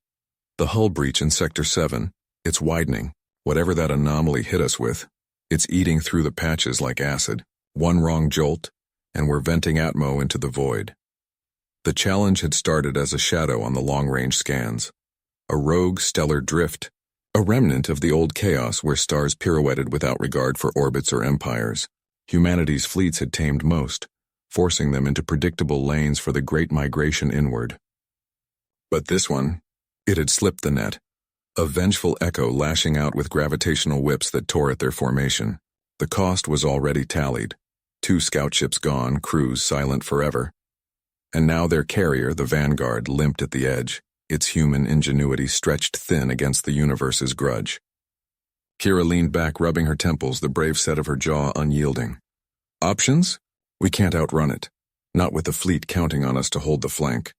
The hull breach in Sector 7, it's widening. Whatever that anomaly hit us with, it's eating through the patches like acid. One wrong jolt, and we're venting atmo into the void. The challenge had started as a shadow on the long-range scans. A rogue stellar drift, a remnant of the old chaos where stars pirouetted without regard for orbits or empires. Humanity's fleets had tamed most, forcing them into predictable lanes for the great migration inward. But this one, it had slipped the net, a vengeful echo lashing out with gravitational whips that tore at their formation. The cost was already tallied. 2 scout ships gone, crews silent forever. And now their carrier, the Vanguard, limped at the edge, its human ingenuity stretched thin against the universe's grudge. Kira leaned back, rubbing her temples, the brave set of her jaw unyielding. Options? We can't outrun it, not with the fleet counting on us to hold the flank.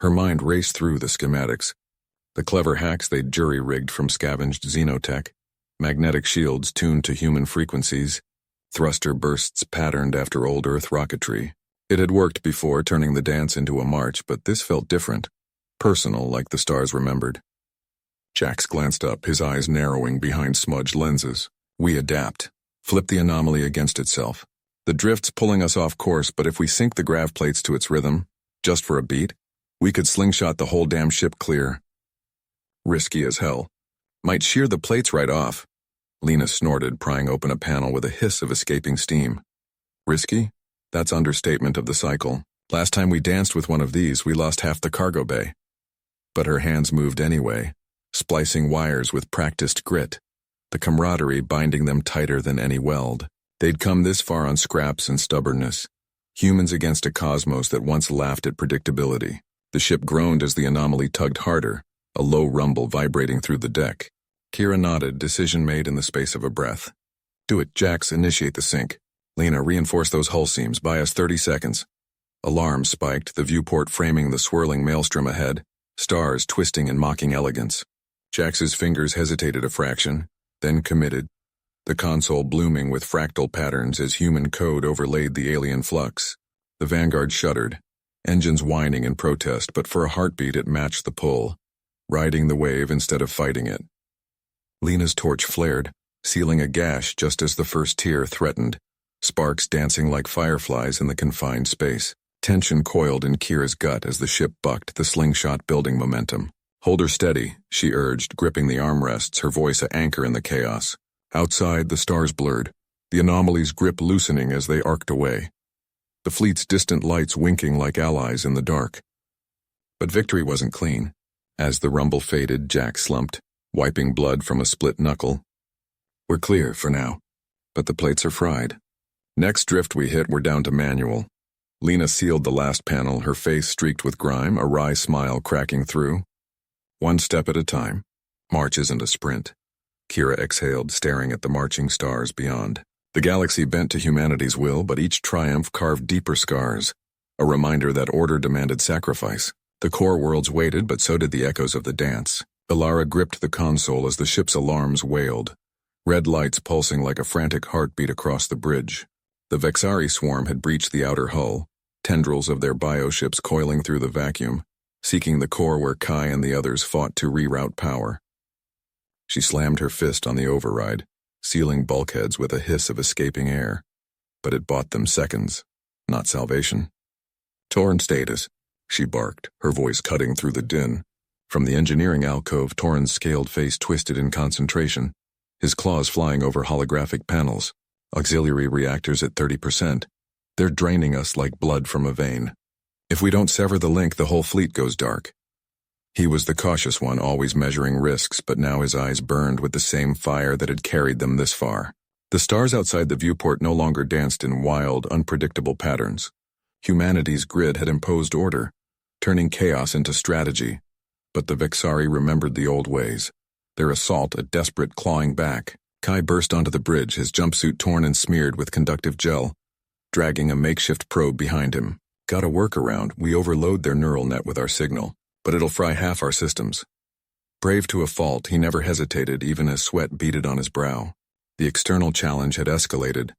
Her mind raced through the schematics, the clever hacks they'd jury-rigged from scavenged xenotech, magnetic shields tuned to human frequencies, thruster bursts patterned after old Earth rocketry. It had worked before, turning the dance into a march, but this felt different, personal like the stars remembered. Jax glanced up, his eyes narrowing behind smudged lenses. We adapt. Flip the anomaly against itself. The drift's pulling us off course, but if we sync the grav plates to its rhythm, just for a beat, we could slingshot the whole damn ship clear. Risky as hell. Might shear the plates right off. Lena snorted, prying open a panel with a hiss of escaping steam. Risky? That's understatement of the cycle. Last time we danced with one of these, we lost half the cargo bay. But her hands moved anyway, splicing wires with practiced grit, the camaraderie binding them tighter than any weld. They'd come this far on scraps and stubbornness, humans against a cosmos that once laughed at predictability. The ship groaned as the anomaly tugged harder, a low rumble vibrating through the deck. Kira nodded, decision made in the space of a breath. Do it, Jax, initiate the sync. Lena, reinforce those hull seams, buy us 30 seconds. Alarm spiked, the viewport framing the swirling maelstrom ahead, stars twisting in mocking elegance. Jax's fingers hesitated a fraction, then committed, the console blooming with fractal patterns as human code overlaid the alien flux. The Vanguard shuddered, engines whining in protest, but for a heartbeat it matched the pull, riding the wave instead of fighting it. Lena's torch flared, sealing a gash just as the first tier threatened, sparks dancing like fireflies in the confined space. Tension coiled in Kira's gut as the ship bucked, the slingshot building momentum. Hold her steady, she urged, gripping the armrests, her voice an anchor in the chaos. Outside, the stars blurred, the anomaly's grip loosening as they arced away. The fleet's distant lights winking like allies in the dark. But victory wasn't clean. As the rumble faded, Jack slumped, wiping blood from a split knuckle. We're clear for now, but the plates are fried. Next drift we hit, we're down to manual. Lena sealed the last panel, her face streaked with grime, a wry smile cracking through. One step at a time. March isn't a sprint. Kira exhaled, staring at the marching stars beyond. The galaxy bent to humanity's will, but each triumph carved deeper scars, a reminder that order demanded sacrifice. The core worlds waited, but so did the echoes of the dance. Ilara gripped the console as the ship's alarms wailed, red lights pulsing like a frantic heartbeat across the bridge. The Vexari swarm had breached the outer hull, tendrils of their bioships coiling through the vacuum, seeking the core where Kai and the others fought to reroute power. She slammed her fist on the override, sealing bulkheads with a hiss of escaping air. But it bought them seconds, not salvation. Torn status, she barked, her voice cutting through the din. From the engineering alcove, Torrens' scaled face twisted in concentration, his claws flying over holographic panels. Auxiliary reactors at 30%. They're draining us like blood from a vein. If we don't sever the link, the whole fleet goes dark. He was the cautious one, always measuring risks, but now his eyes burned with the same fire that had carried them this far. The stars outside the viewport no longer danced in wild, unpredictable patterns. Humanity's grid had imposed order, turning chaos into strategy. But the Vexari remembered the old ways. Their assault a desperate clawing back. Kai burst onto the bridge, his jumpsuit torn and smeared with conductive gel, dragging a makeshift probe behind him. Got a workaround, we overload their neural net with our signal, but it'll fry half our systems. Brave to a fault, he never hesitated even as sweat beaded on his brow. The external challenge had escalated.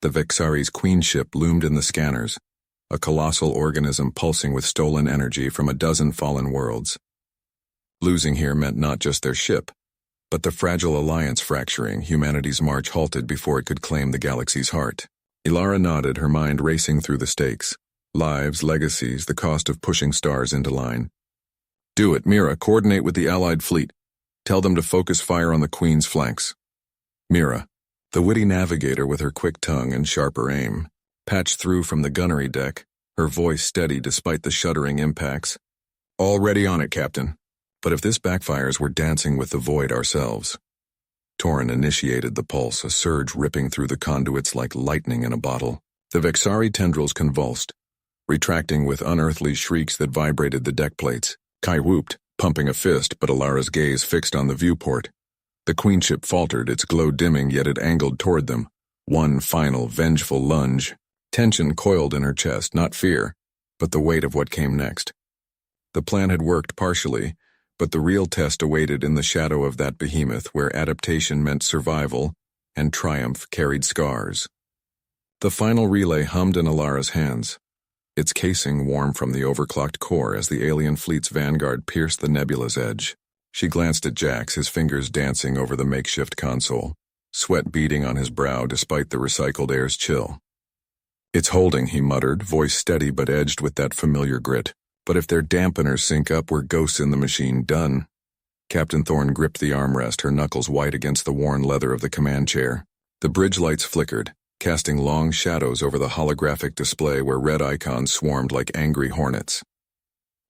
The Vexari's queen ship loomed in the scanners, a colossal organism pulsing with stolen energy from a dozen fallen worlds. Losing here meant not just their ship, but the fragile alliance fracturing. Humanity's march halted before it could claim the galaxy's heart. Ilara nodded, her mind racing through the stakes. Lives, legacies, the cost of pushing stars into line. Do it, Mira, coordinate with the Allied fleet. Tell them to focus fire on the Queen's flanks. Mira, the witty navigator with her quick tongue and sharper aim, patched through from the gunnery deck, her voice steady despite the shuddering impacts. Already on it, Captain. But if this backfires, we're dancing with the void ourselves. Torren initiated the pulse, a surge ripping through the conduits like lightning in a bottle. The Vexari tendrils convulsed, retracting with unearthly shrieks that vibrated the deck plates. Kai whooped, pumping a fist, but Alara's gaze fixed on the viewport. The queen ship faltered, its glow dimming, yet it angled toward them. One final, vengeful lunge. Tension coiled in her chest, not fear, but the weight of what came next. The plan had worked partially, but the real test awaited in the shadow of that behemoth where adaptation meant survival and triumph carried scars. The final relay hummed in Alara's hands, its casing warm from the overclocked core as the alien fleet's vanguard pierced the nebula's edge. She glanced at Jax, his fingers dancing over the makeshift console, sweat beading on his brow despite the recycled air's chill. It's holding, he muttered, voice steady but edged with that familiar grit. But if their dampeners sync up, we're ghosts in the machine, done. Captain Thorne gripped the armrest, her knuckles white against the worn leather of the command chair. The bridge lights flickered, casting long shadows over the holographic display where red icons swarmed like angry hornets.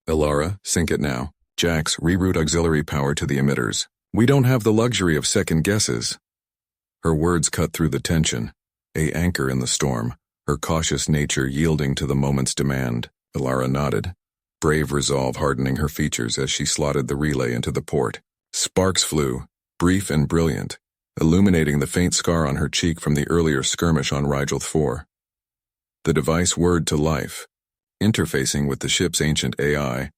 Ilara, sync it now. Jax, reroute auxiliary power to the emitters. We don't have the luxury of second guesses. Her words cut through the tension, a anchor in the storm, her cautious nature yielding to the moment's demand. Ilara nodded. brave resolve hardening her features as she slotted the relay into the port. Sparks flew, brief and brilliant, illuminating the faint scar on her cheek from the earlier skirmish on Rigel 4. The device whirred to life, interfacing with the ship's ancient AI,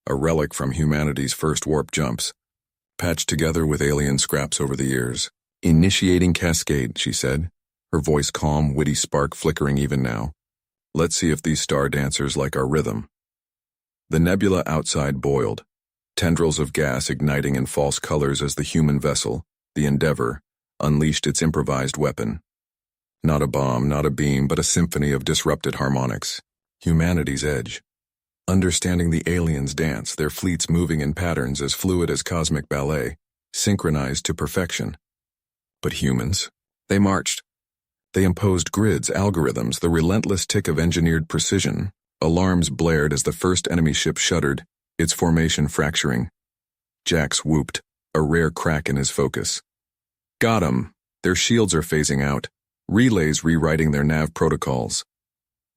a relic from humanity's first warp jumps, patched together with alien scraps over the years. "Initiating cascade," she said, her voice calm, witty spark flickering even now. "Let's see if these star dancers like our rhythm." The nebula outside boiled, tendrils of gas igniting in false colors as the human vessel, the Endeavor, unleashed its improvised weapon. Not a bomb, not a beam, but a symphony of disrupted harmonics. Humanity's edge. Understanding the aliens' dance, their fleets moving in patterns as fluid as cosmic ballet, synchronized to perfection. But humans? They marched. They imposed grids, algorithms, the relentless tick of engineered precision. Alarms blared as the first enemy ship shuddered, its formation fracturing. Jax whooped, a rare crack in his focus. "Got 'em! Their shields are phasing out. Relays rewriting their nav protocols."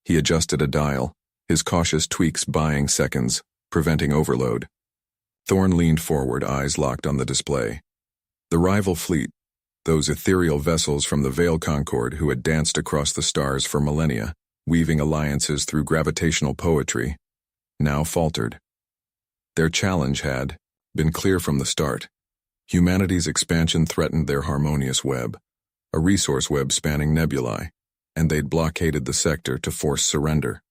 He adjusted a dial, his cautious tweaks buying seconds, preventing overload. Thorn leaned forward, eyes locked on the display. The rival fleet, those ethereal vessels from the Veil Concord who had danced across the stars for millennia, weaving alliances through gravitational poetry, now faltered. Their challenge had been clear from the start. Humanity's expansion threatened their harmonious web, a resource web spanning nebulae, and they'd blockaded the sector to force surrender.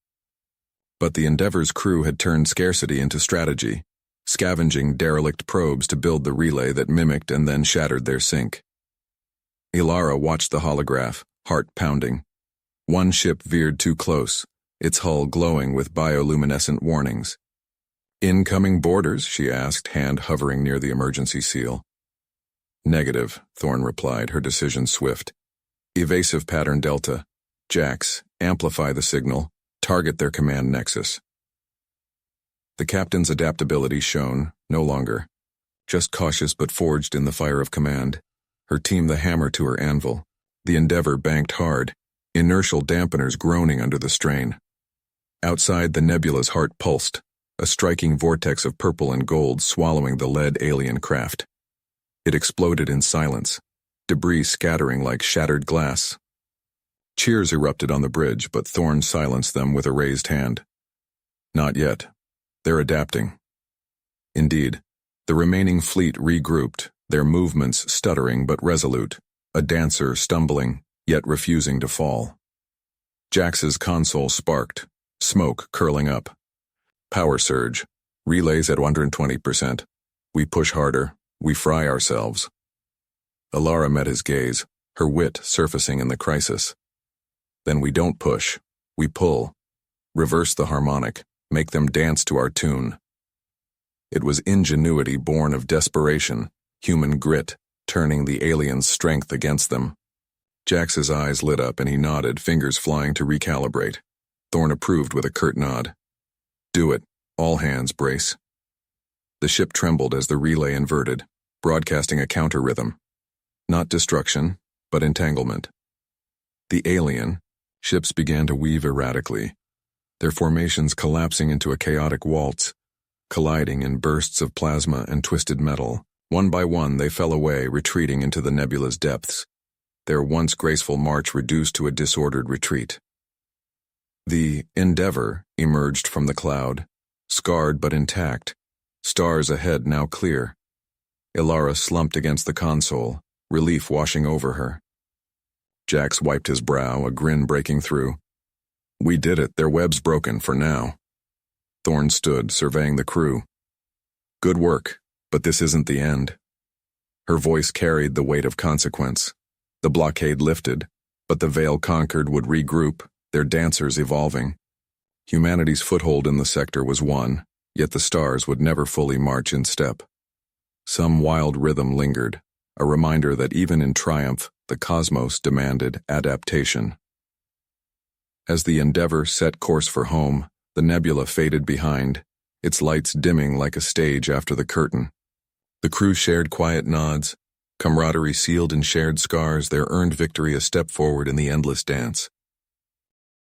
But the Endeavor's crew had turned scarcity into strategy, scavenging derelict probes to build the relay that mimicked and then shattered their sync. Ilara watched the holograph, heart pounding. One ship veered too close, its hull glowing with bioluminescent warnings. "Incoming boarders?" she asked, hand hovering near the emergency seal. "Negative," Thorn replied, her decision swift. "Evasive pattern Delta. Jax, amplify the signal, target their command nexus." The captain's adaptability shone, no longer. Just cautious but forged in the fire of command. Her team the hammer to her anvil. The Endeavor banked hard, inertial dampeners groaning under the strain. Outside, the nebula's heart pulsed, a striking vortex of purple and gold swallowing the lead alien craft. It exploded in silence, debris scattering like shattered glass. Cheers erupted on the bridge, but Thorn silenced them with a raised hand. "Not yet. They're adapting." Indeed, the remaining fleet regrouped, their movements stuttering but resolute, a dancer stumbling, yet refusing to fall. Jax's console sparked, smoke curling up. "Power surge. Relays at 120%. We push harder. We fry ourselves." Ilara met his gaze, her wit surfacing in the crisis. "Then we don't push. We pull. Reverse the harmonic. Make them dance to our tune." It was ingenuity born of desperation, human grit, turning the aliens' strength against them. Jax's eyes lit up and he nodded, fingers flying to recalibrate. Thorn approved with a curt nod. "Do it. All hands brace." The ship trembled as the relay inverted, broadcasting a counter-rhythm. Not destruction, but entanglement. The alien ships began to weave erratically, their formations collapsing into a chaotic waltz, colliding in bursts of plasma and twisted metal. One by one, they fell away, retreating into the nebula's depths, their once graceful march reduced to a disordered retreat. The Endeavor emerged from the cloud, scarred but intact, stars ahead now clear. Ilara slumped against the console, relief washing over her. Jax wiped his brow, a grin breaking through. "We did it. Their web's broken for now." Thorn stood, surveying the crew. "Good work, but this isn't the end." Her voice carried the weight of consequence. The blockade lifted, but the Veil Conquered would regroup, their dancers evolving. Humanity's foothold in the sector was won, yet the stars would never fully march in step. Some wild rhythm lingered, a reminder that even in triumph, the cosmos demanded adaptation. As the Endeavor set course for home, the nebula faded behind, its lights dimming like a stage after the curtain. The crew shared quiet nods, camaraderie sealed in shared scars, their earned victory a step forward in the endless dance.